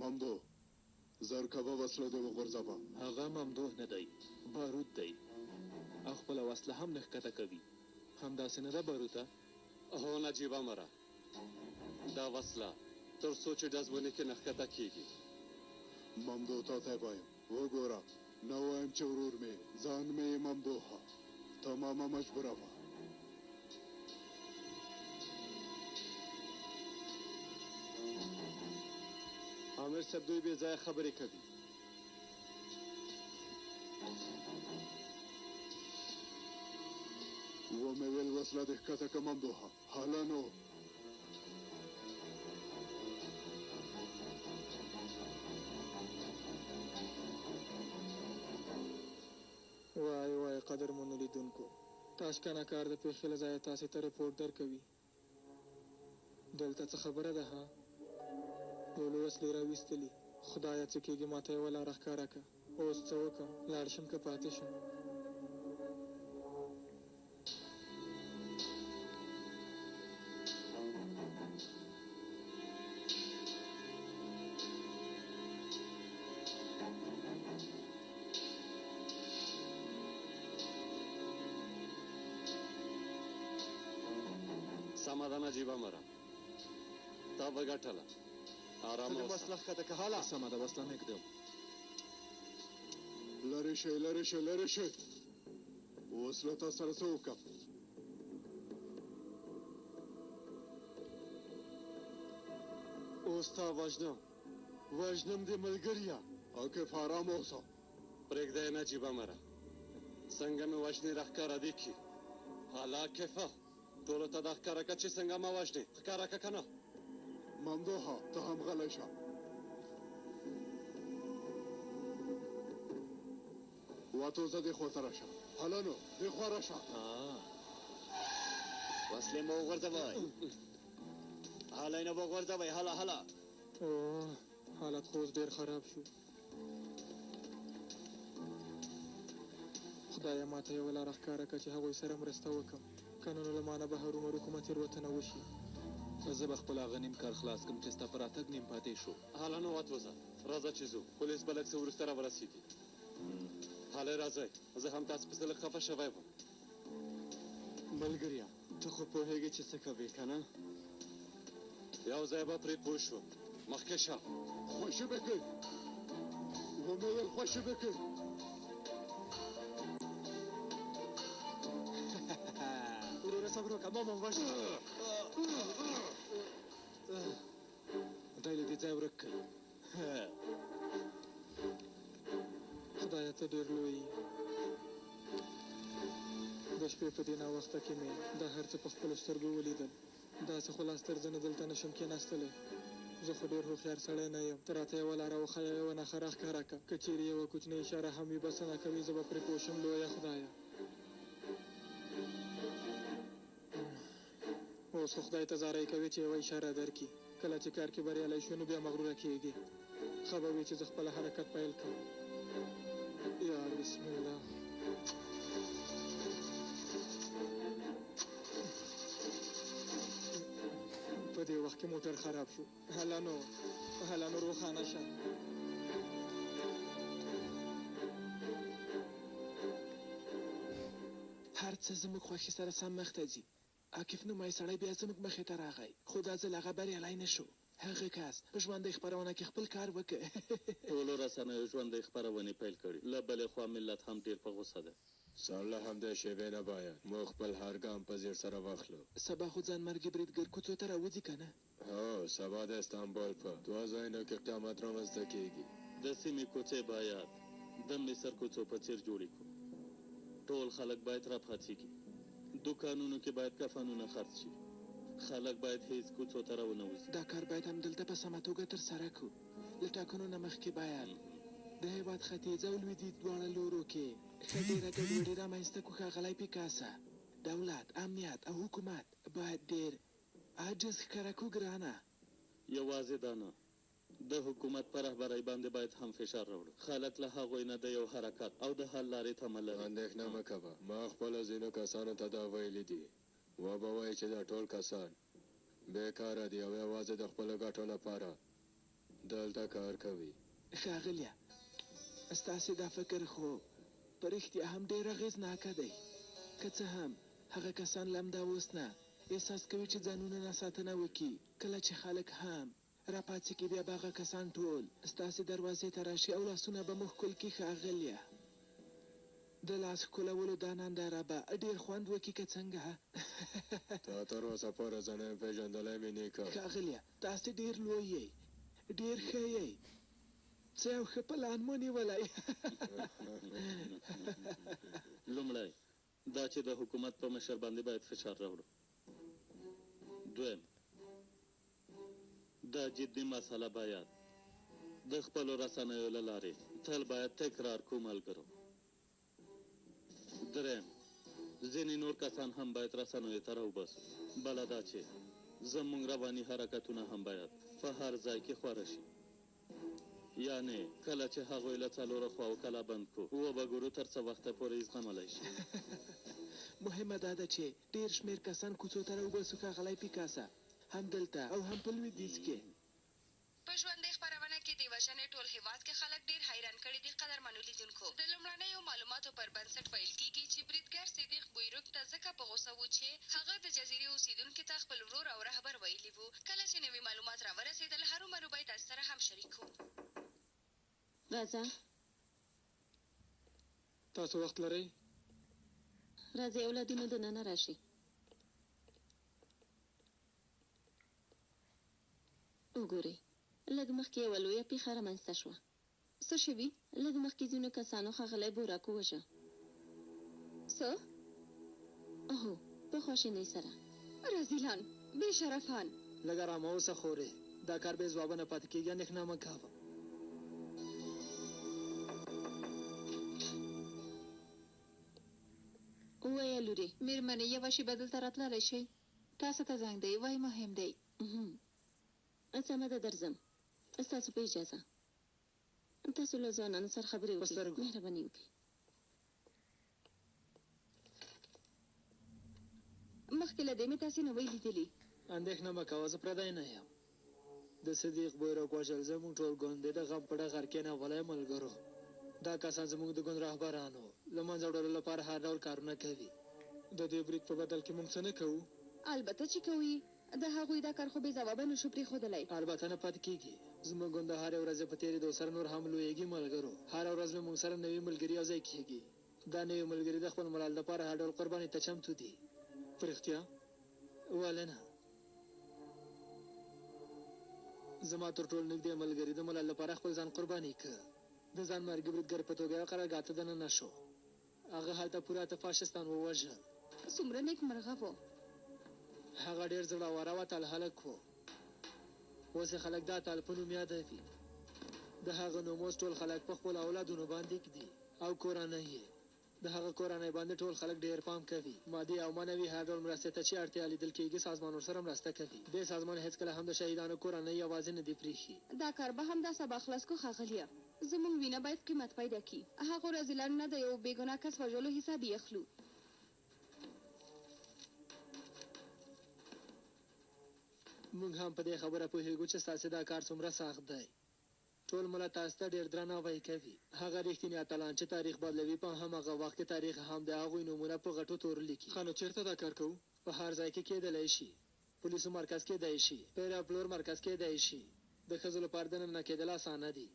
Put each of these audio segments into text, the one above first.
ممدو زرکبه وسله دې وغورځوه. هغه ممدوح نه دی، بارود دی او خپله وسله هم نه ښکته کوي. همداسې نه ده باروته؟ هو نجیبه مره، دا وسله تر څو چې ډز ونه کړي نه ښکته کېږي. ممدو تا ته وایم وګوره، نه وایم چې ورور مې ځان مې ممدوحه تمامه مجبوره وه. امیر صاحب دوی بې ځایه خبرې کوي. ومې ویل وسله دې ښکته که ممدوحه. هله نو وای وای قدرمنو لیدونکو، تاشکانه کار د پیښې له ځایه تاسې ته رپورټ درکوي. دلته څه خبره ده ها؟ ټولو وسلې راویستلي. خدایه څه کېږي، ماته یوه لاره ښکاره که. اوس څه وکړم؟ لاړ شم که پاتې شم؟ سمه ده نجیبه مره، تا به ګټله. ارامه اوسه. وسله ښکته که حاله؟ سمه ده، وسله مې ږدم. لرې شئ لرې شئ لرې شئ. وسله تا سره څه وکړم؟ اوس تا وژنم دې ملګریه. عاقف ارام اوسه. پرېږده یې نجیبه مره، څنګه مې وژنې راښکاره دي کړي. حالا عاقفه ټولو ته دا ښکاره که چې څنګه ما وژنې. ښکاره که که نه؟ ممدوحه ته هم غلی شه. واتو زه دې خوا ته راشه. هله نو دې خوا راشه. وسلې مو وغورځوئ. هله یې نه وغورځوئ. هله هله. اوه حالت خو اوس ډېر خراب شو. خدایه ماته یوه لاره ښکاره که چې هغوی سره مرسته وکړم، که نه نو له ما نه به هرومرو کومه تېروتنه وشي. زه به خپل هغه نیم کار خلاص کړم چې ستا په راتګ نیم پاتې شو. هله نو وتوځه، راځه چې ځو. پولیس به لږ څه وروسته راورسېږي. هله راځئ، زه هم تاسو پسې لږ خفه شوی وم. ملګریه ته خو پوهېږې چې څه کوې که نه؟ یو ځای به پرې پوه شو. مخکې شه. خوشي به کوي. ومې ویل خوشي به کوي. وروره صبر وکړه، ما وژنه. دی له دې ځای ورک کړي. خدایه ته ډېر لوی. د شپې په دې ناوخته کې مې دا هر څه په خپلو سترګو ولیدل. داسې خو لاس تر زنه دلته نشم کېناستلی. زه خو ډېر هوښیار سړی نه یم. ته راته یوه لاره وښیه، یوه نښه راښکاره کړه. که چېرې یوه کوچنۍ اشاره هم وي بسنه کوي، زه به پرې پوه شم. لویه خدایه اوس خو خدای ته زاری کوي چې یوه اشاره درکړي. کله چې کار کې بریالی شو نو بیا مغروره کېږي. ښه به وي چې زه خپله حرکت پیل کړم. یا بسم الله. په دې وخت کې موټر خراب شو. هله نو روښانه شه. هر څه زموږ خوښې سره سم مخته ځي. عاقف نومی سړی بیا زموږ مخې ته راغی، خو دا ځل هغه بریالی نه شو. هغه کس په ژوندۍ خپرونه کې خپل کار وکړ. ټولو رسنیو ژوندۍ خپرونې پیل کړي. له بلې خوا ملت هم ډېر په غوسه ده. ساله همدې شیبې نه باید موږ خپل هر ګام په ځیر سره واخلو. سبا خو ځانمرګي بریدګر کوڅو ته راوځي که نه؟ هو سبا د استانبول په 2 ځایونو کې قیامت رامنځته کېږي. د سیمې کوڅې باید د مصر کوڅو په څېر جوړې کړو. ټول خلک باید راپاڅېږي. دوکانونو کې باید کفنونه خرڅ شي. خلک باید هیڅ کوڅو ته راونه. دا کار باید همدلته په سمه توګه ترسره کړو. له ټاکنو نه مخکې باید د هېواد ختیځ او لویدیځ دواړه لورو کې ښه ډېره ګډوډي رامنځته کړو. ښاغلی پیکاسه، دولت، امنیت او حکومت باید ډېر عاجز ښکاره کړو. ګرانه یوازې دا نه، د حکومت په رهبرۍ باندې باید هم فشار راوړو. خلک له هغوی نه د یو حرکت او د حل لارې تمه لري. اندېښنه مه کوه، ما خپلو ځینو کسانو ته دا ویلي دي. وبه وایي چې دا ټول کسان بېکاره دي او یوازې د خپلو ګټو لپاره دلته کار کوي. ښاغلیه، ستاسې دا فکر خو په رښتیا هم ډېر اغېزناکه دی. که څه هم هغه کسان لا همدا اوس نه احساس کوي چې ځانونه نه ساتنه وکړي. کله چې خلک هم راپاڅېږي بیا به هغه کسان ټول ستاسې دروازې ته راشي او لاسونه به مو ښکل کړي. ښاغلیه، د لاس ښکلولو دا ننداره به ډېر خوند وکړي که څنګه؟ تا تر اوسه پورې زه نه یم پېژندلی مې نیکه. ښاغلیه، تاسې ډېر لوی یې، ډېر ښه یې، څه یو ښه پلان مو نیولی. لومړی دا چې د حکومت په مشر باندې باید فشار راوړو. دویم، دا جدي مسله باید د خپلو رسنیو له لارې تل باید تکرار کړو ملګرو. دریم، ځینې نور کسان هم باید رسنیو ته راوباسو. بله دا چې زموږ رواني حرکتونه هم باید په هر ځای کې خوره شي. یعنې کله چې هغوی له څلورو خواو کلا بند کړو وبه ګورو تر څه وخته پورې زغملی شي. مهمه دا ده چې ډېر شمېر کسان کوڅو ته راوباسو. ښاغلی پیکاسه، هم دلته او هم په لویدیځ کې. په ژوندۍ خپرونه کې د وژنې ټول هېواد کې خلک ډېر حیران کړي دي. قدرمنو لیدونکو، د لومړنیو معلوماتو پر بنسټ ویل کېږي چې بریدګر صدیق بویروک ته ځکه په غوسه و چې هغه د جزیرې اوسېدونکي ته خپل ورور او رهبر ویلي وو. کله چې نوي معلومات راورسېدل هرومرو به یې تاسو سره هم شریک کړو. راځه، تاسو وخت لرئ؟ راځئ اولادینو دننه راشئ. وګورئ، لږ مخکې یوه لویه پیښه رامنځته شوه. څه شوي؟ لږ مخکې ځینو کسانو ښاغلی بوراک ووژه. څه؟ هو، په خواشینۍ سره. رذیلان، بې شرفان. لږ ارامه اوسه خورې، دا کار بې ځوابه نه پاتې کېږي. اندېښنه مه کوه. ووایه لورې. مېرمنې، یوه شېبه دلته راتللی شئ؟ تاسو ته زنګ دی، وایي مهم دی. سمه ده، درځم. ستاسو په اجازه. تاسو له ځوانانو سره خبرې وکړئ. مهرباني وکړئ. مخکې له دې مې تاسې نه وی لیدلي. اندېښنه مه کوه، زه پردی نه یم. د صدیق بویروک وژل زموږ ټول ګوند دی د غم په ډغر کېنولی ملګرو. دا کسان زموږ د ګوند رهبرانو له منځه وړلو لپاره هر ډول کارونه کوي. د دې برید په بدل کې موږ څه نه کوو؟ البته چې کوي. د هغوی دا کار خو بې ځوابه نشو پرېښودلی. البته نه پاتې کېږي. زموږ ګوند د هرې ورځې په تېرېدو سره نور هم لویېږي ملګرو. هره ورځ له موږ سره نوي ملګري یوځای کېږي. دا نوي ملګري د خپل ملال لپاره هر ډول قربانۍ ته چمتو دي. په رښتیا؟ ولې نه؟ زما تر ټولو نږدې ملګري د ملال لپاره خپل ځان قرباني کړ. د ځان مرګي بریدګر په توګه یوه قرارګاه ته دننه شو. هغه هلته پوره اته فاشستان ووژل. څومره نیکمرغه و. هغه ډېر زړور او اتل هلک و. اوس یې خلک دا اتل په نوم یادوي. د هغه نوم اوس ټول خلک په خپلو اولادونو باندې ږدي او کورنۍ یې. د هغه کورنۍ باندې ټول خلک ډېر پام کوي. مادي او معنوي هر ډول مرستې ته چې اړتیا لیدل کېږي سازمان ورسره مرسته کوي. دې سازمان هېڅکله هم د شهیدانو کورنۍ یوازې نه دي پرېښي. دا کار به همدا سبا خلاص کو ښاغلیه. زموږ وینه باید قیمت پیدا کړي. هغو رذیلانو نه د یو بېګناه کس وژلو حساب یې اخلو. موږ هم په دې خبره پوهېږو چې ستاسې دا کار څومره سخت دی. ټول ملت تاسو ته ډېر درناوی کوي. هغه رښتیني اتلان چې تاریخ بدلوي په هماغه وخت کې تاریخ هم د هغوی نومونه په غټو تورو لیکي. ښه نو چېرته دا کار کوو؟ په هر ځای کې کېدلی شي. پولیسو مرکز کېدی شي. پیر او پلور مرکز کېدی شي. د ښځو لپاره دننه کېدل اسانه دي.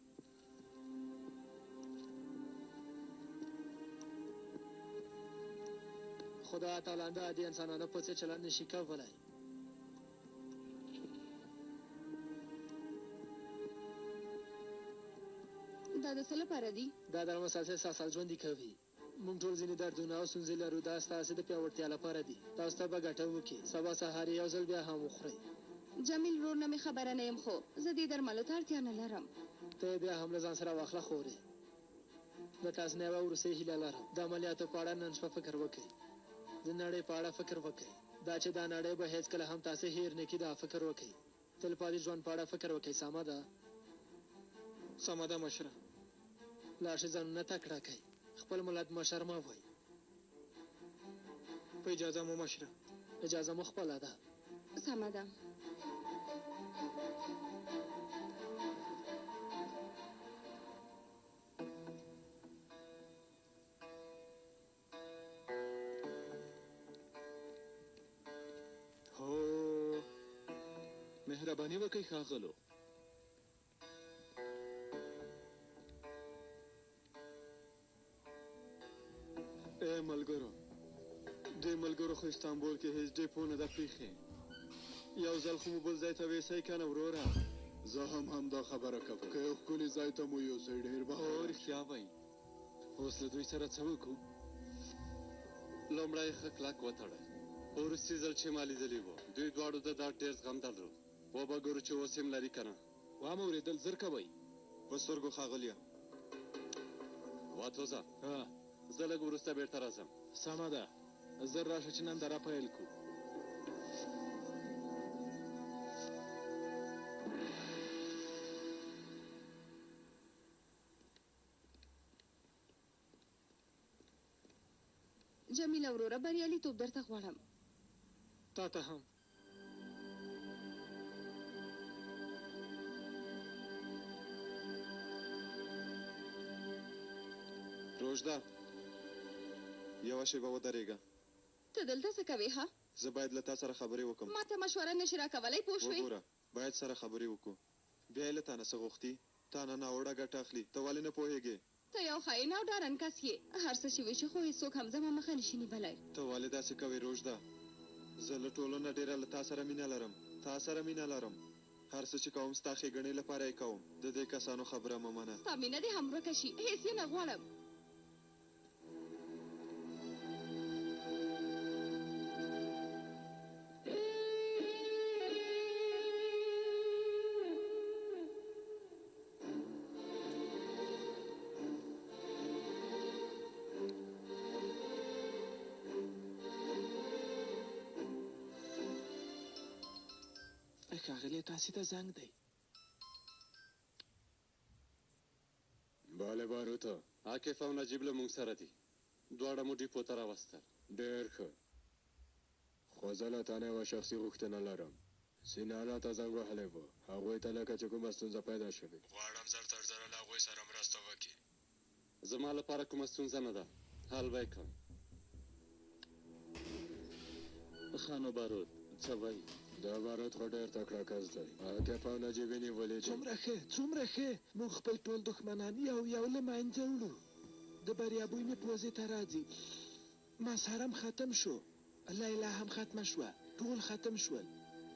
خو دا اتلان د عادي انسانانو په څېر چلند نشي کولی. دا د څه لپاره دي؟ دا در مسلسل ساسال ژوندي کوي. موږ ټول ځینې دردونه او ستونزې لرو. دا ستاسې د پیاوړتیا لپاره دي. تاسو ته به ګټه وکړي. سبا سهار یو ځل بیا هم وخورئ. جمیل ورور نه مې خبره نه یم، خو زه دې درملو ته اړتیا نه لرم. ته یې بیا هم له ځان سره واخله خورې. د تاسو نه یوه وروستۍ هیله لرم. د عملیاتو په اړه نن شپه فکر وکړئ. د نړۍ په اړه فکر وکړئ. دا چې دا نړۍ به هېڅکله هم تاسې هېر نه کړي دا فکر وکړئ. تلپاتې ژوند په اړه فکر وکړئ. سمه ده؟ سمه ده مشره. لاړ شئ ځانونه تکړه کړئ. خپل ملت مشر مه وایئ. په اجازه مو مشره. اجازه مو خپله ده. سمه ده. مهرباني وکړئ ښاغلو. ای ملګرو، دې ملګرو خو استانبول کې هیڅ ډیپو نه ده پریښې. یو ځل خو مو بل ځای ته ویسی که نه وروره؟ زه هم همدا خبره کوم. که یو ښکلي ځای ته مو یوسئ ډېر به او رښتیا وایي. اوس له دوی سره څه وکړو؟ لومړی ښه کلک وتړئ. وروستي ځل چې ما لیدلي وو دوی دواړو د دا ډېر زغم درلود. وبه ګورو چې اوس هم لري که نه. وامه اورېدل زر کوئ. په سترګو ښاغلیه. واتوزه ها زه لږ وروسته بېرته راځم. سمه ده، زر راشه چې ننداره پیل کړو. جمیله وروره بریالیتوب درته غواړم. تا ته هم. روژده، یوه شېبه ودرېږه. ته دلته څه کوې ها؟ زه باید له تا سره خبرې وکړم. ما ته مشوره نشي راکولی، پوه شوې؟ وګوره، باید سره خبرې وکړو. بیا یې له تا نه څه غوښتي؟ تا نه ناوړه ګټه اخلي. ته ولې نه پوهېږې؟ ته یو خاین او ډارن کس یې. هر څه چې وشي خو هېڅوک هم زما مخه نشي نیولی. ته ولې داسې کوې روژده؟ زه له ټولو نه ډېره له تا سره مینه لرم. تا سره مینه لرم. هر څه چې کوم ستا ښېګڼې لپاره یې کوم. د دې کسانو خبره مه منه. ستا مینه دې هم ورکه شي، هېڅ یې نه غواړم. ښاغلی تاسې ته زنګ دی. بله باروتو، عاکف او نجیب له موږ سره دي. دواړه مو ډیپو ته راوستل. ډېر ښه. خو زه له تا نه یوه شخصي غوښتنه لرم. سینانا ته زنګ وهلی و، هغوی ته لکه چې کومه ستونزه پیدا شوې. غواړم زر تر زره له هغوی سره مرسته وکړي. زما لپاره کومه ستونزه نه ده، حل به یې کړم. خانو بارود څه وایي؟ دا بارود خو ډېر تکړه کس دی. عاکف او نجیب یې نیولي دي. څومره ښه، څومره ښه. موږ خپل ټول دښمنان یو له منځه وړو. د بریا بوی مې پوزې ته راځي. مسحر هم ختم شو، لیلا هم ختمه شوه، ټول ختم شول.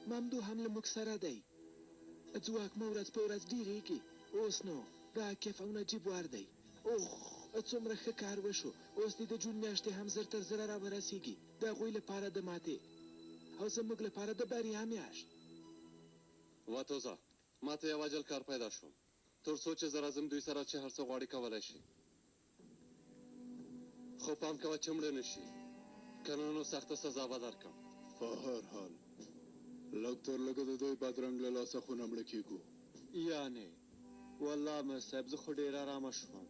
ممدو هم له موږ سره دی. ځواک مو ورځ په ورځ ډېرېږي. اوس نو د عاکف او نجیب وار دی. اوخ څومره ښه کار وشو. اوس دې د جون میاشتې هم زر تر زره راورسېږي، د هغوی لپاره د ماتې او زموږ لپاره د بریا میاشت. واتوزه ما ته یو عجل کار پیدا شو، تر څو چې زه راځم دوی سره چې هر څه غواړي کولی شي. خو پام کوه چې مړه نه شي، که نه نو سخته سزا به درکړم. په هر حال لږ تر لږه د دوی بدرنګ له لاسه خو نه مړه کېږو. یعنې والله میر صاحب زه خو ډېر ارامه شوم.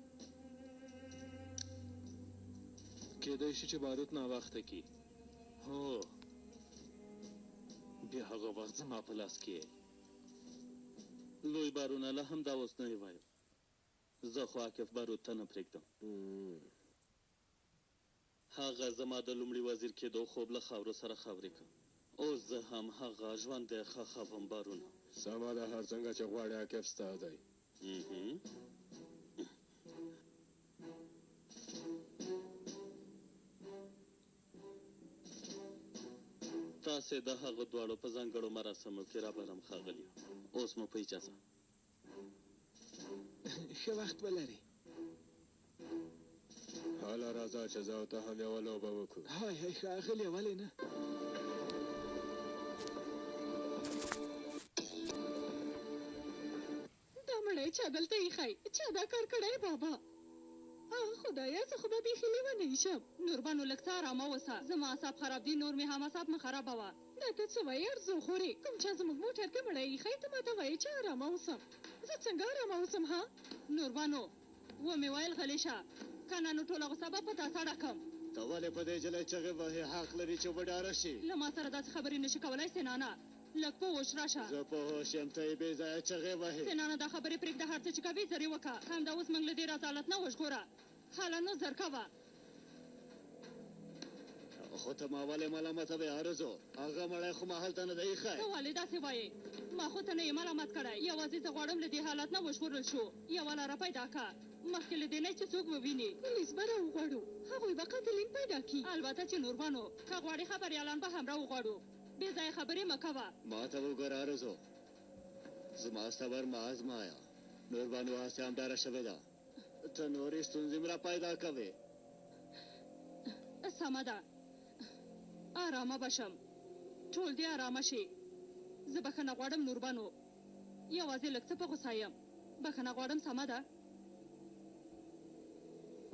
کېدای شي چې باروت ناوخته کي. هو بیا هغه وخت زما په لاس کې لوی بارونه لا هم دا اوس نه یې وایم. زه خو عاکف بارود ته نه پرېږدم. هغه زما د لومړي وزیر کېدو خوب له خاورو سره خاورې کړ. اوس زه هم هغه ژوندی ښخوم بارونه. سمه ده، هر څنګه چې غواړې عاکف ستا دی. تاسې د هغه دواړو په ځانګړو مراسمو کې رابلم ښاغلي. اوس مو په اجازه. ښه وخت ولرې. حالا راځه چې زه او ته هم یوه لوبه وکړو. های های ښاغلی، ولې نه؟ دا مړی چا دلته ایښی؟ چا دا کار کړی بابا؟ خدایا زه خو به بیخي لیونی شم. نوربانو لږ څه ارامه اوسه، زما اعصاب خراب دي، نور مې هم اعصاب مه خرابوه. دا ته څه وایې ارزوخورې؟ کوم چا زموږ موټر کې مړی ایښی، ته ما ته وایې چې ارامه اوسم. زه څنګه ارامه اوسم ها؟ نوربانو ومې ویل غلی شه، که نه نو ټوله غوسه به په تا سړه کړم. ته ولې په دې جلۍ چغې وهې؟ حق لري چې وډاره شي. له ما سره داسې خبرې نشي کولی سینانه. لږ په هوش راشه. زه په هوش یم، ته یې بې ځایه چغې وهې. سینانه دا خبرې پرېږده، هر څه چې کوې زر یې وکړه. همدا اوس موږ له دې رضالت نه وژغوره. حالا نو زر کوه. خو ته ما ولې ملامته وې ارزو هغه مړی خو ما هلته نه دی ایښی ته ولې داسې وایې ما خو ته نه یې ملامت کړی یوازې زه غواړم له دې حالت نه وژغورل شو یوه لاره پیدا که مخکې له دې نه چې څوک وویني پولیس به راوغواړو هغوی به قاتلین پیدا کړي البته چې نوربانو که غواړې خبریالان به هم راوغواړو بې ځایه خبرې مه کوه ما ته وګوره ارزو زما صبر مه ازمایه نوربانو هسې همداره شوې ده ته نورې ستونزې م را پیدا کوې سمه ده آرامه بشم ټول دې آرامه شي زه بخښنه غواړم نوربانو یوازې لږ څه په غوسه یم بخښنه غواړم سمه ده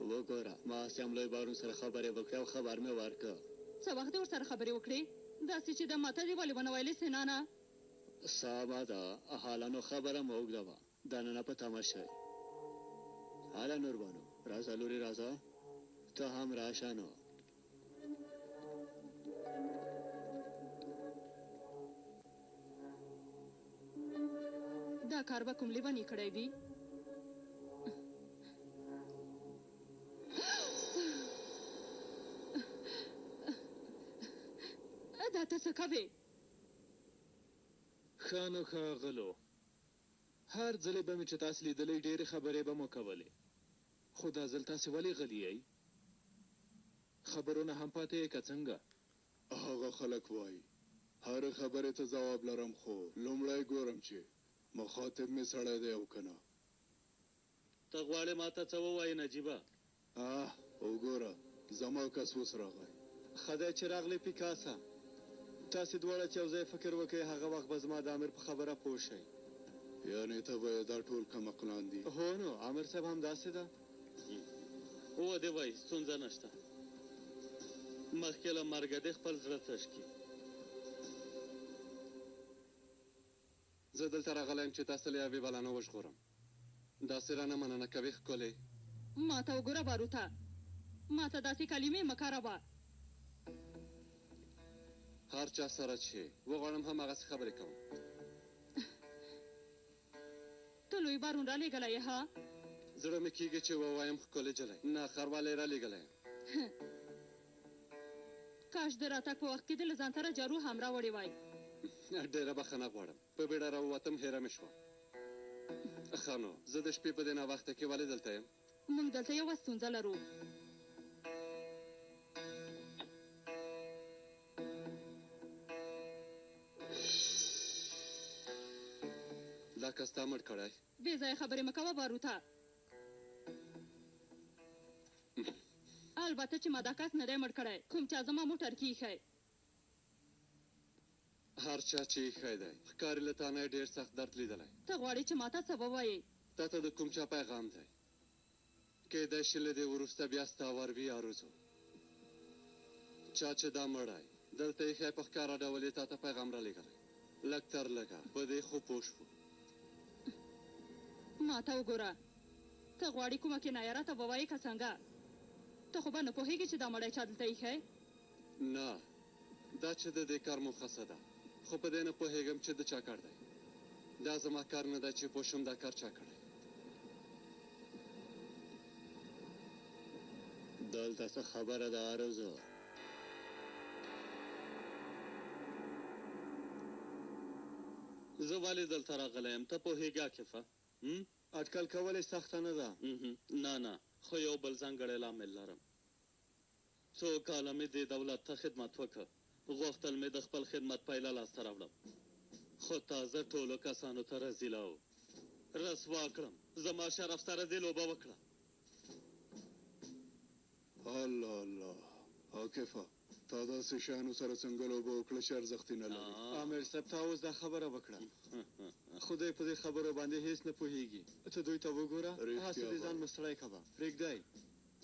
وګوره ما هسې هم لوی بارون سره خبرې وکړې او خبر مې ورکړه څه وخت دې ورسره خبرې وکړې داسې چې د ماته دې ولې ونه ویلې سنانه سمه ده حالا نو خبره مو اوږده وه دننه په تمه شئ هله نوربانو راځه لورې راځه ته هم راشه نو دا کار به کوم لیوني کړی وي دا ته څه کوې ښه نو ښاغلو هر ځلې به مې چې تاسې لیدلی ډېرې خبرې به مو کولې خو دا ځل تاسې ولې غلي یئ خبرونه هم پاتې یې که څنګه هغه خلک وایي هر خبرې ته ځواب لرم خو لومړی ګورم چې مخاطب مې سړی دی او که نه ته غواړې ما ته څه ووایې نجیبه وګوره زما کس اوس راغی ښه دی چې راغلی پیکاسه تاسې دواړه چې یو ځای فکر وکړئ هغه وخت به زما د امیر په خبره پوه شئ یعنې ته به یې دا ټول کمقلان دي هو نو امیر صاحب هم داسې ده هو دې وایي ستونزه نشته مخکې له مرګه دې خپل زړه تش کړي زه دلته راغلی یم چې تاسو له یوې بلا نه وژغورم داسې رانه مننه کوې ښکلې ما ته وګوره باروته ما ته داسې کلمې مه کاروه هر چا سره چې وغواړم هماغسې خبرې کوم ته لوی بارون را لېږلی یې ها زړه مې کېږي چې ووایم ښکلې جلۍ نه خروالی را لېږلی کاش د راتګ په وخت کې دې له ځان سره جارو هم راوړې وای ډېره بخښنه غواړم په بیړه راووتم هیره مې شوه ښه نو زه د شپې په دې ناوخته کې ولې دلته یم موږ دلته یوه ستونزه لرو دا کس تا مړ کړی بې ځایه خبرې مه کوه باروته البته چې ما دا کس نه دی مړ کړی کوم چا زما موټر کې ایښی هر چا چې ایښی دی ښکاري له تا نه ډېر سخت درد لیدلی ته غواړې چې ما ته څه ووایې تا ته د کوم چا پیغام دی کیدای شي له دې وروسته بیا ستا ور وي آرزو چا چې دا مړی دلته ایښی په ښکاره ډول یې تا ته پیغام رالیږلی لږ تر لږه په دې خو پوه شو ما ته وګوره ته غواړې کومه کنایه راته ووایې که څنګه ته خو به نه پوهېږې چې دا مړی چا دلته ایښی نه دا چې د دې کار مخصه ده خو په دې نه پوهېږم چې د چا کار دی دا زما کار نه ده چې پوه شم دا کار چا کړی دلته څه خبره ده آرزو زه ولې دلته راغلی یم ته پوهېږه کفه اټکل کول یې سخته نه ده نه نه خو یو بل ځانګړی لامل لرم څو کاله مې دې دولت ته خدمت وکړ غوښتل مې د خپل خدمت پایله لاسته راوړم خو تازه ټولو کسانو ته رزیله و رسوا کړم زما شرف سره دې لوبه وکړه الله الله عاکفه تا داسې شیانو سره څنګه لوبه وکړه چې ارزښت یې نه لري امیر صاحب تا اوس دا خبره وکړه خدای په دې خبرو باندې هیڅ نه پوهېږي ته دوی ته وګوره هسې دې ځان مستړی کوه پرېږدی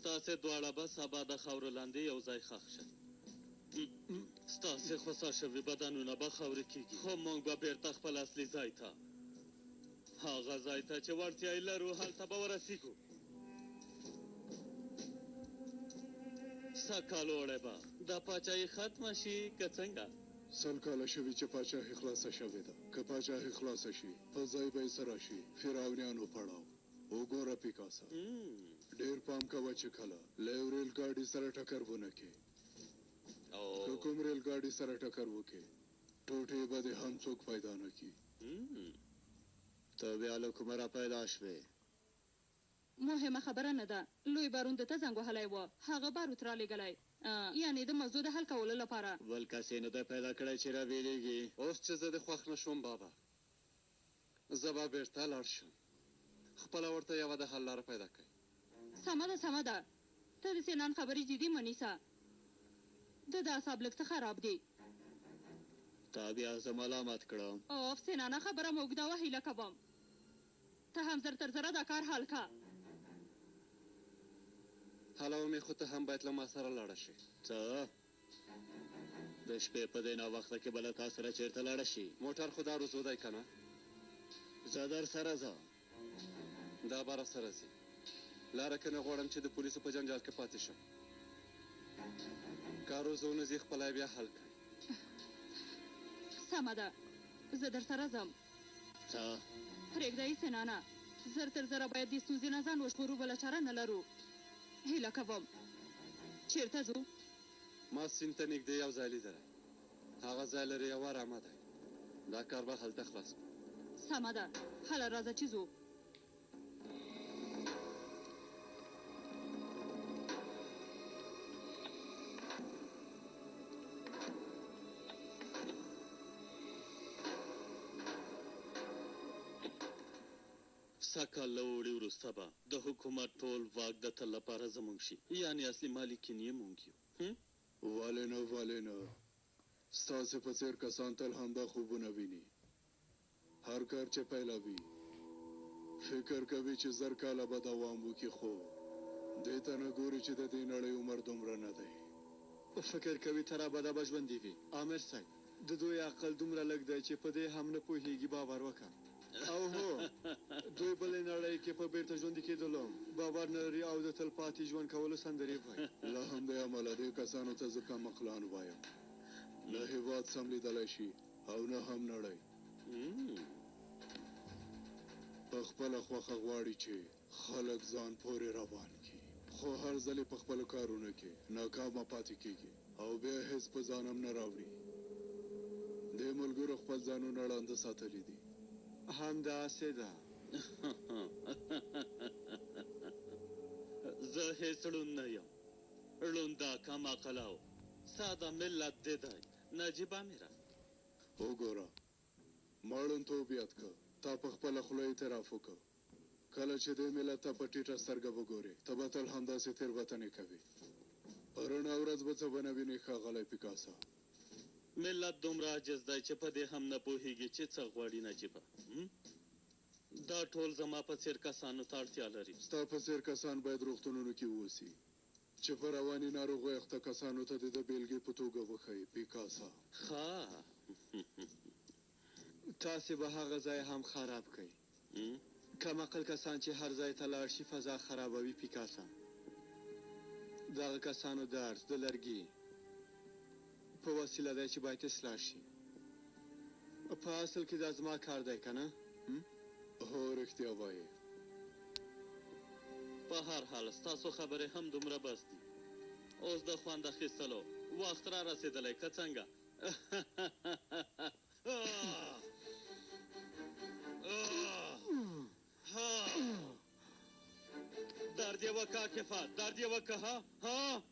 تاسې دواړه به سبا د خاورو لاندې یو ځای ښخ شئ ستاسې خوسا شوي بدنونه به خاورې کېږي خو موږ به بېرته خپل اصلي ځای ته هغه ځای ته چې وړتیا یې لرو هلته به ورسېږو سږ وړی به دا پاچاهي ختمه شي که څنګه 100 کاله شوي چې پاچاهي خلاصه شوې ده که پاچاهي خلاصه شي په ځای به یې څه راشي فرعونیانو پړاو وګوره پیکاسه ډېر پام کوه چې کله له یو ریل ګاډي سره ټکر ونه کړې که کوم ریل ګاډي سره ټکر وکړي ټوټې به دې هم څوک پیدا نه کړي. ته بیا له کومه را پیدا شوې؟ مهمه خبره نه ده. لوی بارون د ته زنګ وهلی و، هغه باروت رالېږلی، یعنې د موضوع د حل کولو لپاره. بل کس یې نه دی پیدا کړی چې راویلېږي. اوس چې زه د خوښ نه شوم بابا، زه به بېرته لاړ شم. خپله ورته یوه د حل لاره پیدا کړئ. سمه ده سمه ده، ته د سینان خبرې جدي منیسه. د اعصاب لږ څه خراب دي. تا بیا زه ملامت کړم. اوف سینانه خبره مې اوږده وه، هیله کوم ته هم زر تر زره دا کار حل که. حاله مې خو ته هم باید له ما سره لاړه شي. څه د شپې په دې ناوخته کې به له تا سره چېرته لاړه شي؟ موټر خو دا روزو دی که نه؟ زه در سره ځم. دا به را سره ځي. لاره که نه غواړم چې د پولیسو په جنجال کې پاتې شم. که روزو نه ځي خپله بیا حل کړئ. سمه ده، زه در سره ځم. څه پرېږده یې سینانه، زر تر زره باید د ستونزې نه ځان وژغورو، بله چاره نه لرو. هیله کوم. چېرته ځو؟ ما سیند ته نږدې یو ځای لیدلی، هغه ځای لرې یوه رمه دی. دا کار به هلته خلاص کړو. سمه ده، هله راځه چې ځو. سږ له اوړي وروسته به د حکومت ټول واک د تل لپاره زموږ شي، یعنې اصلي مالکین یې موږ یو. ولې نه ستاسې په څېر کسان تل همدا خوبونه ویني. هر کار چې پیلوي فکر کوي چې زر کاله به دوام وکړي، خو دې ته نه ګوري چې د دې نړۍ عمر دومره نه دی. فکر کوي تر ابده به ژوندي وي. عامر صاحب، د دوی عقل دومره لږ دی چې په دې هم نه پوهېږي. باور وکړه. او هو دوی بلې نړۍ کې په بیرته ژوندي کېدلو باور نه لري او د تلپاتې ژوند کولو سندرې وایي. له همدې امله دې کسانو ته زه کم عقلان وایم. نه هېواد سم لیدلی شي او نه هم نړۍ. په خپله خوښه غواړي چې خلک ځان پورې روان کړي، خو هر ځل په خپلو کارونو کې ناکامه پاتې کېږي او بیا هېڅ په ځان هم نه راوړي. دې ملګرو خپل ځانونه ړانده ساتلي دي. همداسې ده. زه هېڅ ړوند نه یم. ړونده کم عقله او ساده ملت دې دی. نجیبه میرا وګوره، مړوندتوب یاد که، تا په خپله خوله اعتراف وکړه. کله چې دې ملت ته په ټیټه سترګه وګورې ته به تل همداسې تېروتنې کوې. په رڼه ورځ به څه به نه وینې ښاغلی پیکاسا. ملت دومره عاجز دی چې په دې هم نه پوهېږي چې څه غواړي. نجیبه دا ټول زما په څېر کسانو ته اړتیا لري. ستا په څېر کسان باید روغتونونو کې واوسي چې په رواني ناروغیو اخته کسانو ته د بېلګې په توګه وښایي. پیکاسا تاسې به هغه ځای هم خراب کړئ. کم عقل کسان چې هر ځای ته لاړ شي فضا خرابوي. پیکاسا دغه کسانو درس د لرګي په وسیله دی چې باید اصلاح شي. په اصل کې دا زما کار دی که نه؟ هو رښتیا وایې. په هر حال ستاسو خبرې هم دومره بس دي. اوس د خوند اخیستلو وخت را رسېدلی که څنګه؟ درد یې وکړه کفات، درد یې وکړه. ها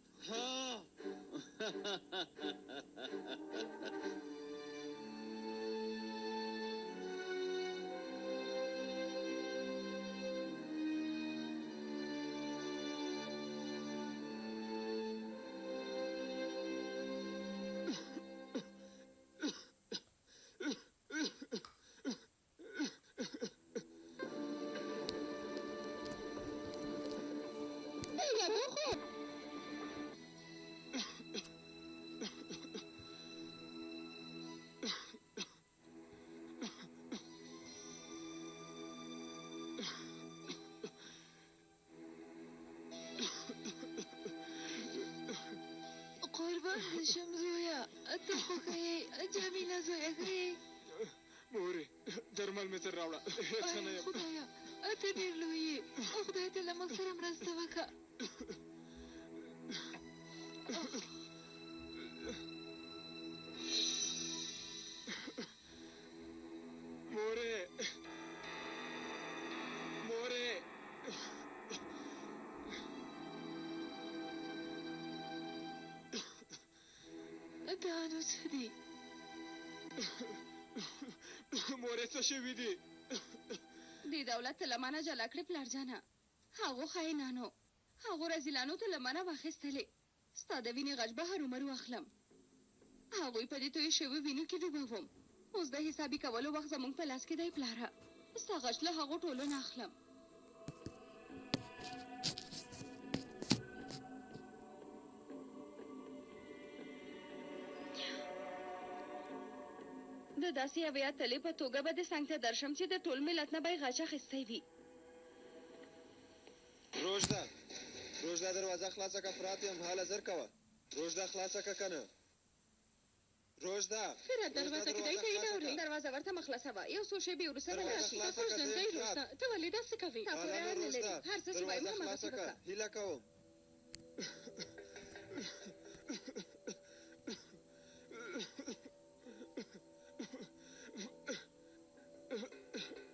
شمزویا ته خوښه جمیله زویا ښه مورې درمل مې تر راوړه. ښه نه یم. خدایا ته ډېر لوی یې. خدای ته له موږ سره مرسته وکړه. دا نو څه دي مورې څه شوي دي دې دولت ته لمنه جلا کړې پلارجانه هغو خاینانو هغو رزیلانو ته لمنه واخیستلې ستا د وینې غږ به هرومرو اخلم هغوی په دې تویې شوي وینو کې ډوبوم اوس د حسابي کولو وخت زموږ په لاس کې دی پلاره ستا غږ له هغو ټولو نه اخلم د داسې یوې اتلې په توګه به د څنګ ته درشم چې د ټول ملت نه به یې غچ اخیستی وي روژده دروازه خلاصه که فرات یم حاله زر کوه روژده خلاصه که کنه روژده فرات دروازه کې دی ته یې نه اورې دروازه ورته مه خلاصوه یو څو شېبې وروسته به راشي کوژدنګۍ روژده ته ولې داسې کوې تا پورې اړه نه لري هر څه چې وایم هماغسې وکړه هیله کوم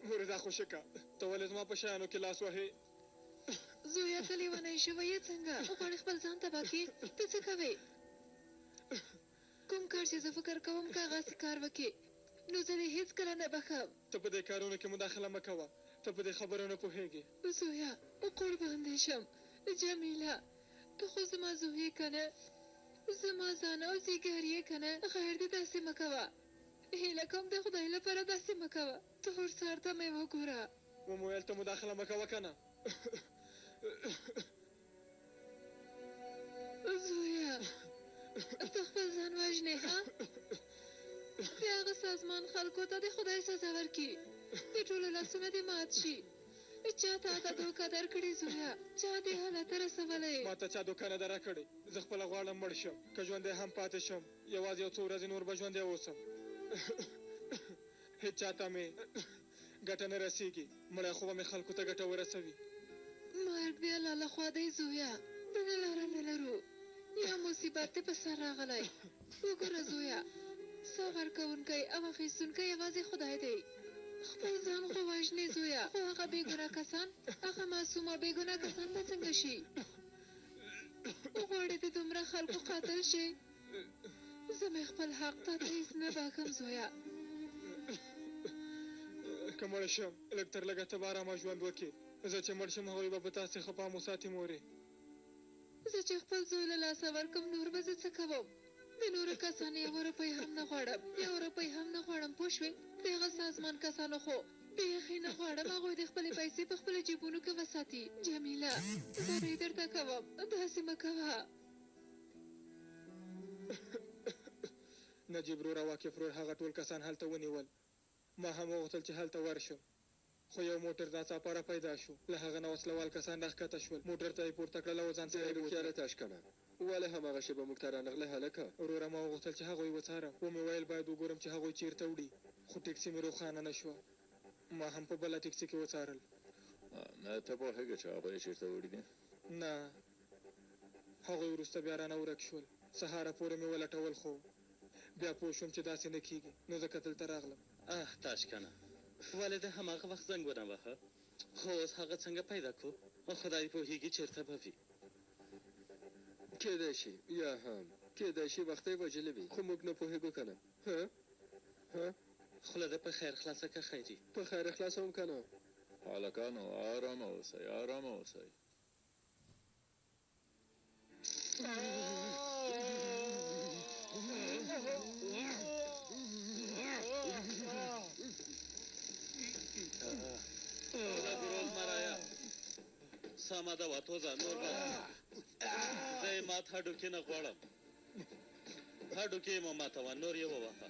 مورې دا خو شکه ته ولې زما په شیانو کې لاس وهې زویه ته لیونی شوی یې څنګه غواړې خپل ځان تباه کړې ته څه کوې کوم کار چې زه فکر کوم که هغسې کار وکړې نو زه دې هېڅکله نه بښم ته په دې کارونو کې مداخله مه کوه ته په دې خبرو نه پوهېږې زویه قربان دې شم جمیله ته خو زما زوی یې که نه زما ځان او ځیګر یې که نه خیر دې داسې مه کوه هیله کوم د خدای لپاره داسې مه کوه ته هر سهار ته مې وګوره ومو ویل ته مداخله مه کوه که نه زویه ته خپل ځان وژنې ها د هغه سازمان خلکو ته د خدای سزا ورکړي د ټولو لاسونه دې مات شي چا تا ته دوکه درکړې زویه چا دې حالت ته رسولی ما ته چا دوکه نه ده راکړې زه خپله غواړم مړ شم که ژوندی هم پاتې شم یوازې یو څو ورځې نور به ژوندی اوسم هېڅ چا ته مې ګټه نه رسېږي مړی خو به مې خلکو ته ګټه ورسوي مرګ د الله لخوا دی زویه بله لاره نه لرو یا مصیبت دې په سر راغلی وګوره زویه سا ورکوونکی او اخیستونکی یوازې خدای دی خپل ځان خو وژنې زویه خو هغه بېګناه کسان هغه معصوم او بېګناه کسان به څنګه شي غواړې د دومره خلکو قاتل شي زه مې خپل حق تا ته هېڅ نه بښم زویه که مړه شم لږ تر لږه ته به ارامه ژوند وکړې زه چې مړ شم هغوی به په تاسې ښه پام وساتي مورې زه چې خپل زوی له لاسه ورکړم نور به زه څه کوم د نورو کسانو یوه روپۍ هم نه غواړم یوه روپۍ هم نه غواړم پوه شوې د هغه سازمان کسانو خو بیخي نه غواړم هغوی د خپلې پیسې په خپلو جیبونو کې وساتي جمیله زارۍ درته کوم داسې مه کوه نجیب رور او واقف رور هغه ټول کسان هلته ونیول ما هم وغوښتل چې هلته ورشم خو یو موټر ناڅاپه پیدا شو له هغه نه وسلوال کسان راښکته شول موټر ته یې پورته کړل او ځان سره یې خیاله تاشکنه ولې هماغه شېبه موږ ته رانغلی هلکه وروره ما وغوښتل چې هغوی وڅارم ومې ویل باید وګورم چې هغوی چیرته وړي خو ټکسي مې روښانه نه شوه ما هم په بله ټکسي کې وڅارل نه ته پوهېږې چې هغوی چیرته وړي دي نه هغوی وروسته بیا رانه ورک شول سهاره پورې مې ولټول خو بیا پوه شوم چې داسې نه کېږي نو ځکه دلته راغلم تاشکنه ولې د هماغه وخت زنګ ونه وهه خو اوس هغه څنګه پیدا کړو خدای پوهېږي چېرته به وي کېدای شي یا هم کېدای شي وخت یې وژلی وي خو موږ نه پوهېږو که نه خوله ده په خیر خلاصه که خیري په خیر خلاصوم که نه هلکانو ارامه اوسئ ارامه اوسئ سمه ده وه توزه نور به زه یې مات هډوکي نه غواړم هډوکي یې مه ماتوه نور یې ووهه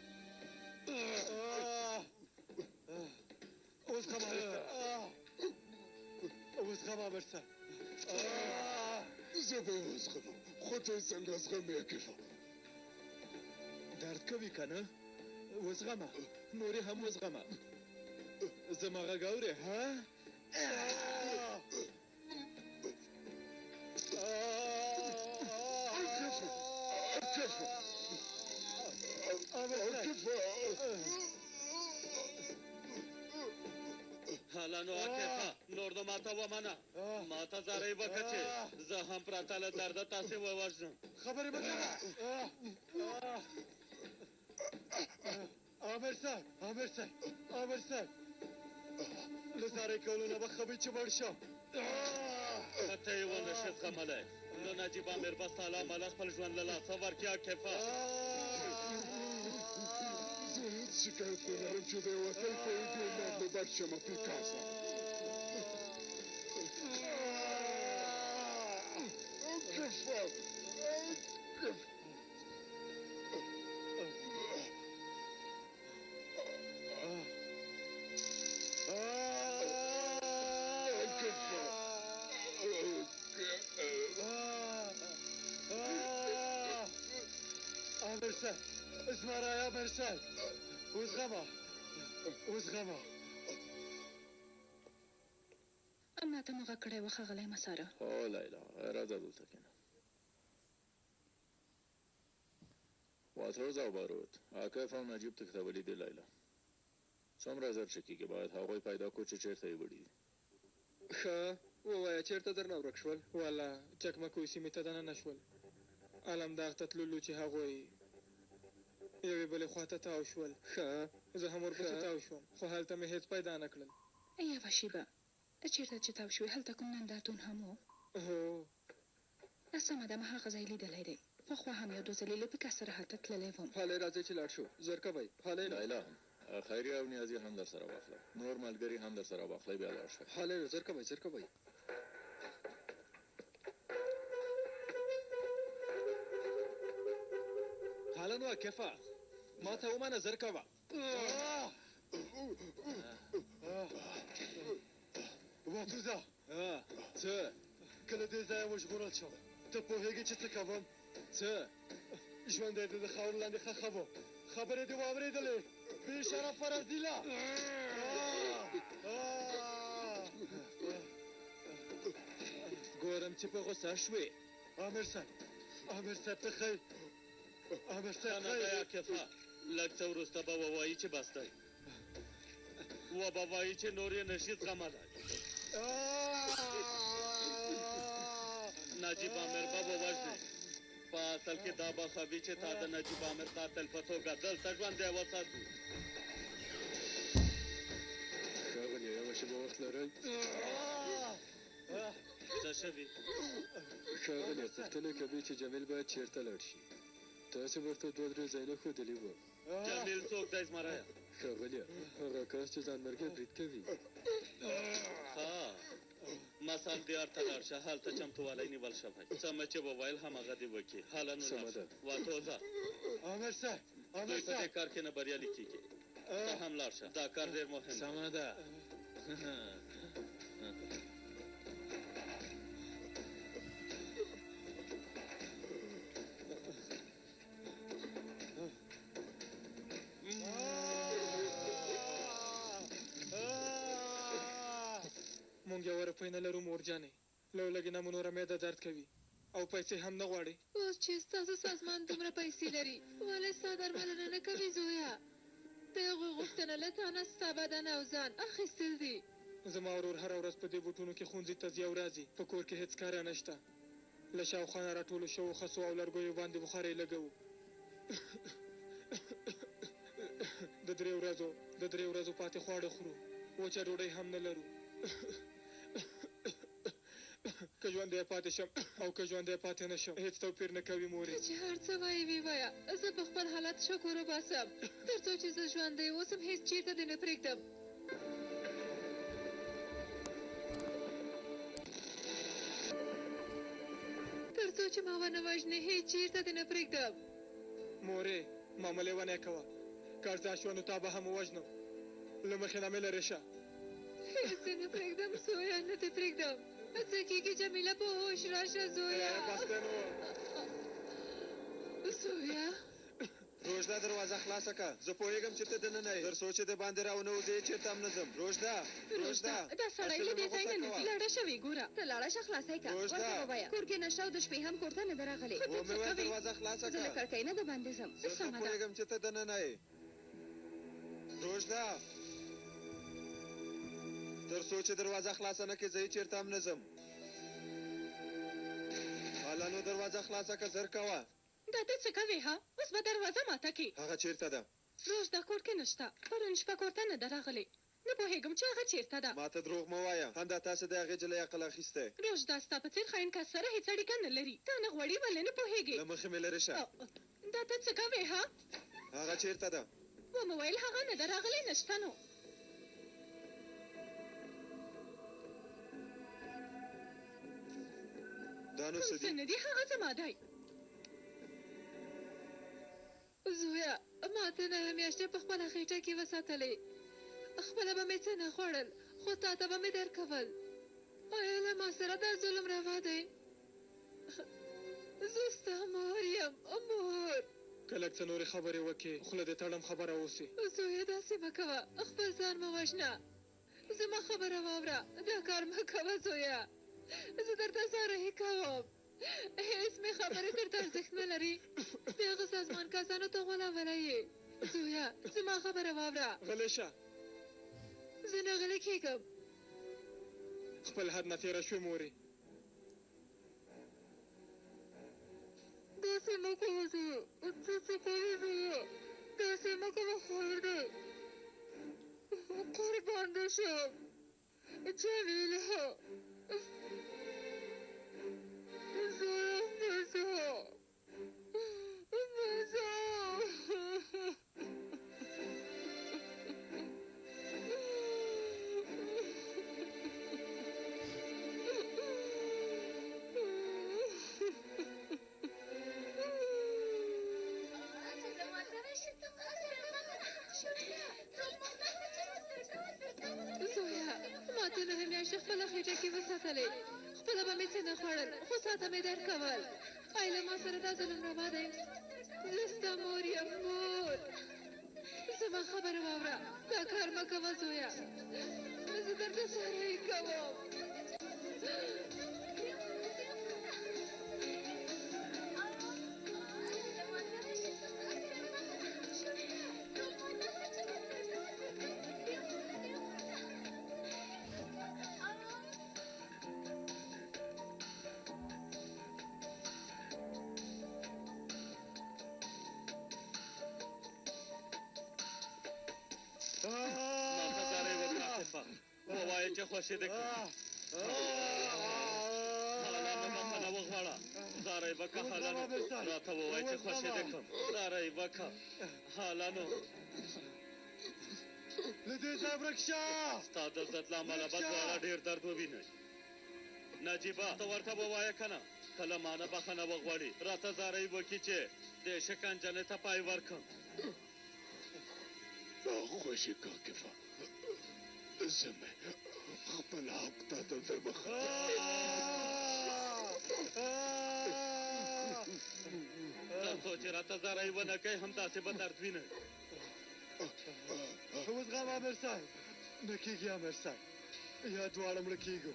وزغمه برسه زه به یې وزغمم خو ته یې څنګه زغمې کیفه درد کوي که نه وزغمه نور یې هم وزغمه زما غږ اورې ها هلانو عاکفه نور نو ماته ومنه ماته زارۍ وکړه چې زه هم پراته له درده تاسې ووژنم خبرې مه کوه عامر صاحب له زارۍ کولو نه به ښه وي چې مړ شم که ته یې ونه شې زغملی نو نجیب امیر به ستا له امله خپل ژوند له لاسه ورکړي عاکفه زه هېڅ شکایت نه لرم چې د یو وطن په اوږو باندې بد شمه پیکاسه عامر صاحب اسمع را يا عامر صاحب وزغمه ما ته مغه کړی و ښاغلی مساره هو لیلا راځه دلته کښېنه واتروز او باروت عاکف او نجیب تښتولي دي لیلا څومره زر چې کېږي باید هغوی پیدا کړو چې چېرته یې وړي دي ښه ووایه چېرته درنه ورک شول والا چکمکو سیمې ته دننه شول علمداغ ته تللو چې هغوی یوې بلې خوا ته تاو شول ښه زه هم ورپسې تاو شوم خو هلته مې هېڅ پیدا نه کړل یوه شیبه چېرته چې تاو شوې هلته کوم نندارتون هم و هو سمه ده ما هغه ځای لیدلی دی پخوا هم یو 2 ځلې له پیکا سره هلته تللی وم هلئ راځئ چې لاړ شو زر کوئ هلئ لیلا خیریه او نیازي هم در سره واخله نور ملګري هم در سره واخلئ بیا لاړ شئ هلئ زر کوئ حالا نو عاکفه ما ته ومنه زر کوه واتوزه څه کله دې ځایه وژغورل شم ته پوهېږې چې څه کوم څه ژوندی دې د خاورو لاندې ښخه و خبرې دې واورېدلې بې شرفه رزیله ګورم چې په غوسه شوې عامر صاحب ته ښی عامر صاحب نه دی عاکفه لږ څه وروسته به ووایي چې بس دی و به وایي چې نور یې نشي زغملی نجیب امیر به ووژنې په اصل کې دا به ښه وي چې تا د نجیب امیر قاتل په توګه دلته ژوندی وساتو ښاغلیه یوه شېبه وخت لرئ څه شوي ښاغلیه پوښتنه کوي چې جمیل باید چېرته لاړ شي تاسې ورته 2-3 ځایونه ښودلي وو جمیل څوک دی زمریه ښاغلیه هغه کس چې ځانمرګي برید کوي ها مسال دیار ته لاړ شه هلته چمتووالی نیول شوی سمه چې وویل همهغه دې وکړي هله نو لاړ شه واتوزه عامر صاحب دوی په دې کار کې نه بریالي کېږي ته هم لاړ شه دا کار ډېر مهم سمه ده مونږ یو روپۍ نه لرو مورجانې له لږې نه مو نوره معده درد کوي او پیسې هم نه غواړي اوس چې ستاسو سازمان دومره پیسې لري ولې ستا درملنه نه کوي زویه د هغوی غوښتنه له تا نه ستا بدن او ځان اخیستل دي زما ورور هره ورځ په دې بوټونو کې ښوونځي ته ځي او راځي په کور کې هېڅ کاره نشته له شاوخوا نه راټولو شوو خسو او لرګیو باندې بخار یې لګوو د درې ورځو پاتې خواړه خورو وچه ډوډۍ هم نه لرو که ژوندی پاتې شم او که ژوندی پاتې نه شم هېڅ توپیر نه کوي مورې چې هر څه وایې ویې وایه زه په خپل حالت شکر وباسم تر څو چې زه ژوندی اوسم هېڅ چېرته دې نه پرېږدم تر څو چې ما ونه وژنې هېڅ چېرته دې نه پرېږدم مورې ما لیونی کوه که ارزا شوه نو تا به هم ووژنم له مخې نه مې لرې شه هېڅ دې نه پرېږدم زویه نه دې پرېږدم څه کېږي جمیله په هوښ راشه زویه زویه روژده دروازه خلاصه که زه پوهېږم چې ته دننه یې تر څو چې د باندې راونوځې چېرته هم نه ځم روژده دا سړی له دې ځای نه نځي لاړه شوې ګوره ته لاړه شه خلاصی که ورته ووایه کور کې نشه او د شپې هم کور ته نه ده راغلې ومې ویل دروازه خلاصه که زه له کړکۍ نه د باندې ځم زه پوهېږم چې ته دننه یې روژده تر څو چې دروازه خلاصه نه کړې زه چېرته هم نه ځم. هلانو دروازه خلاصه که زر کوه. دا ته څه کوې ها؟ اوس به دروازه ماته کړې. هغه چېرته ده؟ روز دا کور کې نشته. پرون شپه کور ته نه ده راغلې. نه پوهېږم چې هغه چېرته ده. ما ته دروغ مه وایه. همدا تاسې د هغې جلۍ عقل اخیستی. روز دا ستا په څېر خاین کس سره هېڅ اړیکه نه لري. تا نه غواړي ولې نه پوهېږې؟ له مخې مې لرې شه. دا ته څه کوې ها؟ هغه چېرته ده؟ ومې ویل هغه نه ده راغلې نشته نو. دا نو څه دي؟ څه نه دي هغه زما دی. زویا ما ته نهه میاشتې په خپله خېټه کې وساتلې. خپله به مې څه نه خوړل خو تا ته به مې درکول. آیا له ما سره دا ظلم روا دی؟ زه ستا مور یم مور. که لږ څه نورې خبرې وکړې خوله دې تړم خبره اوسې. زویا داسې مه کوه خپل ځان مه وژنه. زما خبره واوره دا کار مه کوه زویا. زه درته زارۍ کوم. هېڅ مې خبرې درته ارزښت نه لري. د هغه سازمان کسانو ته غولولی یې. زویا زما خبره واوره. غلی شه. زه نه غلی کېږم. خپل حد نه تېره شوې مورې. داسې مه کوه زویا. څه څه کوې زویا؟ داسې مه کوه خیر دی. قربان دې شم. جمیله زویا مزه ماته نهه میاشتې خپله خېټه کې وساتلې. خپله به مې څه نه خوړل خو ساته مې درکول. آیا له ما سره دا ظلم روا دی؟ زه ستا مور یم مور. زما خبره واوره. دا کار مه کوه زویا. زه درته زارۍ کوم. ووایه چې خوښېده کړي. حالانو بخښنه وغواړه. زارۍ به که حالانو راته ووایه چې خوښېده کړم. زارۍ به که حالانو له دې ځای ورک شه. ستا د عزت له امله به دواړه ډېر درد ووینئ. نجیبه ته ورته ووایه که نه که له ما نه بخښنه وغواړي راته زارۍ وکړي چې دې شکنجنې ته پای ورکړم. خوشې کاکفه زه مې خپل حق ته در مخه. تر څو چې راته زارۍ ونه کوئ همداسې به درد وینئ. اوس غم امیر صاحب نه کېږي امیر صاحب. یا دواړه مړه کېږو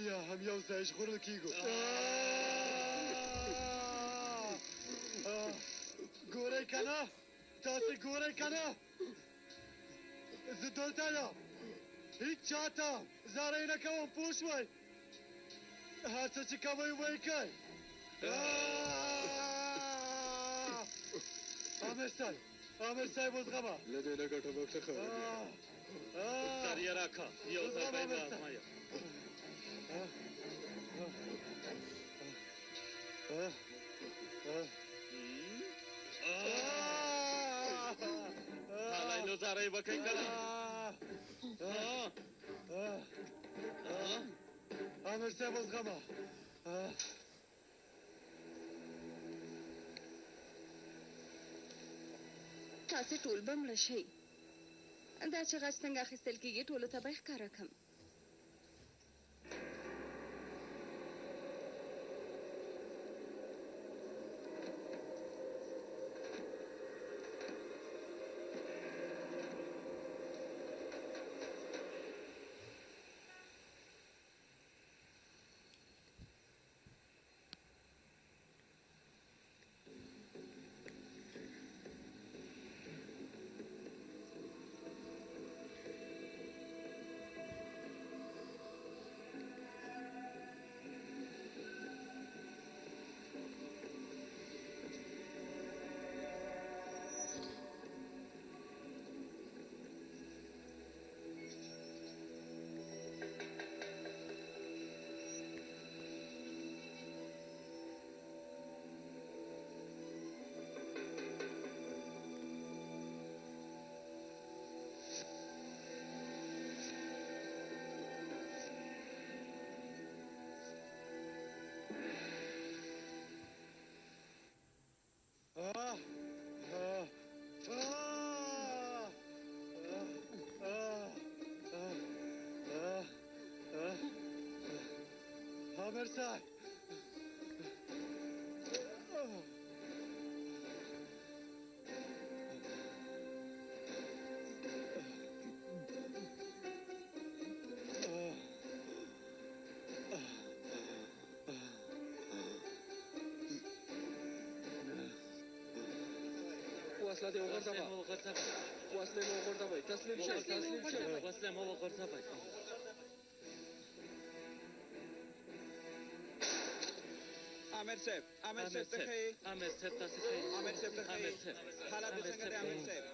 یا هم یو ځای ژغورل کېږو. ګورئ که نه تاسې ګورئ که نه زه دلته یم. هېڅ چاته زارۍ نه کوم پوه شوئ. هر څه چې کوئ ویې کوئ. امیر صاحب امیر صاحب وزغمه. له دې نه ګټه به څه خبره. سر یې راکړه یو ځل به یې وازمایه. حالی نو زارۍ به کوئ که نه؟ امیر صاحب وزغمه. تاسې ټول به مړه شئ. دا چې غچ څنګه اخیستل کېږي ټولو ته به یې ښکاره کړم. عامر صاحب وصله دې وغورځوه وصله مو وغورځوئ تسلیم شئ وصله مو وغورځوئ عامر صاحب ته ښیي عامر صاحب تاسې ښیي عامر صاحب ته ښیي حالات دې څنګه دی عامر صاحب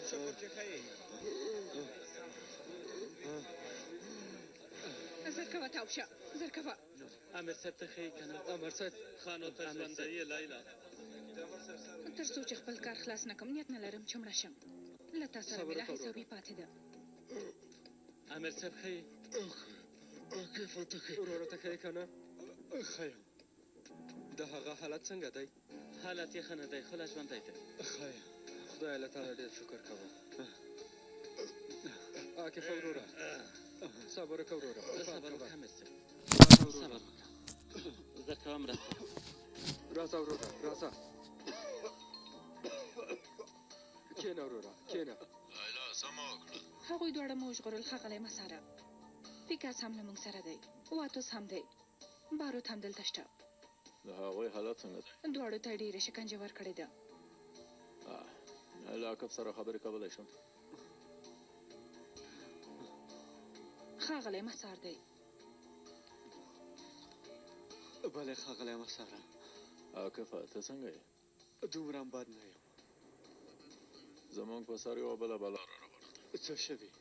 شکر چې ښیي زر کوه تاوشه زر کوه عامر صاحب ته ښیي که نه عامر صاحب خانو ته ژوندی یې لیلا تر څو چې خپل کار خلاص نه کړم نیت نه لرم چې مړه شم له تا سره مې لا حسابي پاتې ده عامر صاحب ښیي کیف ته ښیي وروره ته ښیي که نه ښه یم د هغه حالت څنګه دی حالت یې ښه نه دی خو لا ژوندی دی ښه یم خدای له تعالی ډېر شکر کوم عاکفه وروره صبر وکړه وروره صبر وکړه عامر صاحب صبر وکړه زه کوم مرسته راځه وروره راځه کښېنه وروره کښېنه لیلا سمه وکړه هغوی دواړه مو وژغورل ښاغلی مساره پیکاس هم له موږ سره دی واتوس هم دی باروت هم دلته شته د هغوی حالت څنګه دی دواړو ته ډېرې شکنجه ورکړې ده له عاقب سره خبرې کولی شم ښاغلی مسار دی بله ښاغلی مساره عاقفه ته څنګه یې دومره هم بد نه یم زموږ په سر یوه بله بلا راوړه څه شوي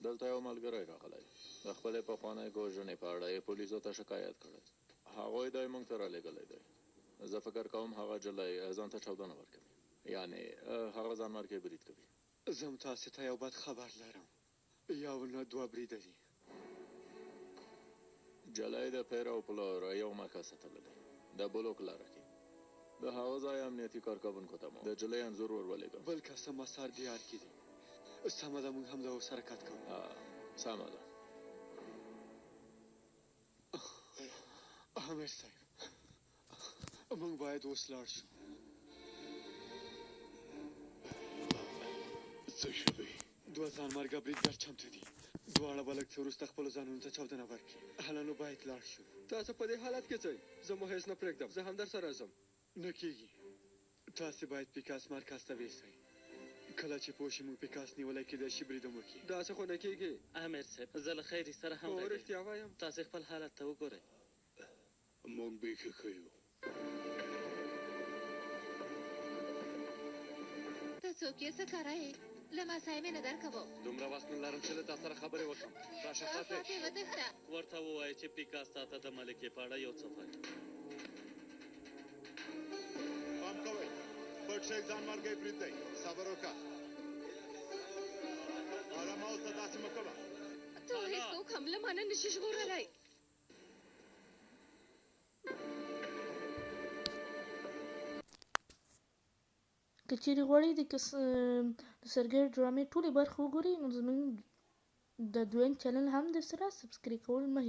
دلته یو ملګری راغلی د خپلې پخوانۍ کوژنې په اړه یې پولیسو ته شکایت کړی هغوی دی موږ ته رالیږلی دی زه فکر کوم هغه جلی ځان ته چاودنه ورکوي یعنې هغه ځان مرګې برید کوي زه هم تاسې ته یو بد خبر لرم یو نه دوه بریده دي جلی د پیر او پلور یو مکاسه تللی د بلوک لاره کې د هغه ځای امنیتي کارکوونکو ته مو د جلی انځور ورولېږم بل کسه مسار دیار کې دي سمه ده موږ هم د ورسره کټ کوو سمه ده عامر صاحب موږ باید اوس لاړ شو څه شوي دوه ځانمرګه بریدګر چمتو دي دواړه به لږ څه وروسته خپلو ځانونو ته چاودنه ورکړي هله نو باید لاړ شو تاسو په دې حالت کې څئ زه مو هېڅ نه پرېږدم زه هم در سره ځم نه کېږي تاسې باید پیکاس مرکز ته ویسئ کله چې پوه شي موږ پیکاس نیولی کېدای شي برید هم وکړي داسې خو نه کېږي عامر صاحب زه له خیري سره هم هو رښتیا وایم تاسې خپل حالت ته وګورئ موږ بیخي ښه یو ته څوک یې څه کاره یې له مسایې مې نه درکوم دومره وخت نه لرم چې له تا سره خبرې وکړم راشه فاتح فاتح وتښته ورته ووایه چې پیکاس تاته د ملکې په اړه یو څه وایي پام کوئ پټ شئ ځانمرګی برید دی صبر وکړه ارامه اوسه داسې مه کوه ته هېڅوک هم له مانه نشي ژغورلی که چیرې غواړئ د سرګر ډرامې ټولې برخې وګورئ نو زموږ د دویم چینل هم درسره سبسکرایب کول مه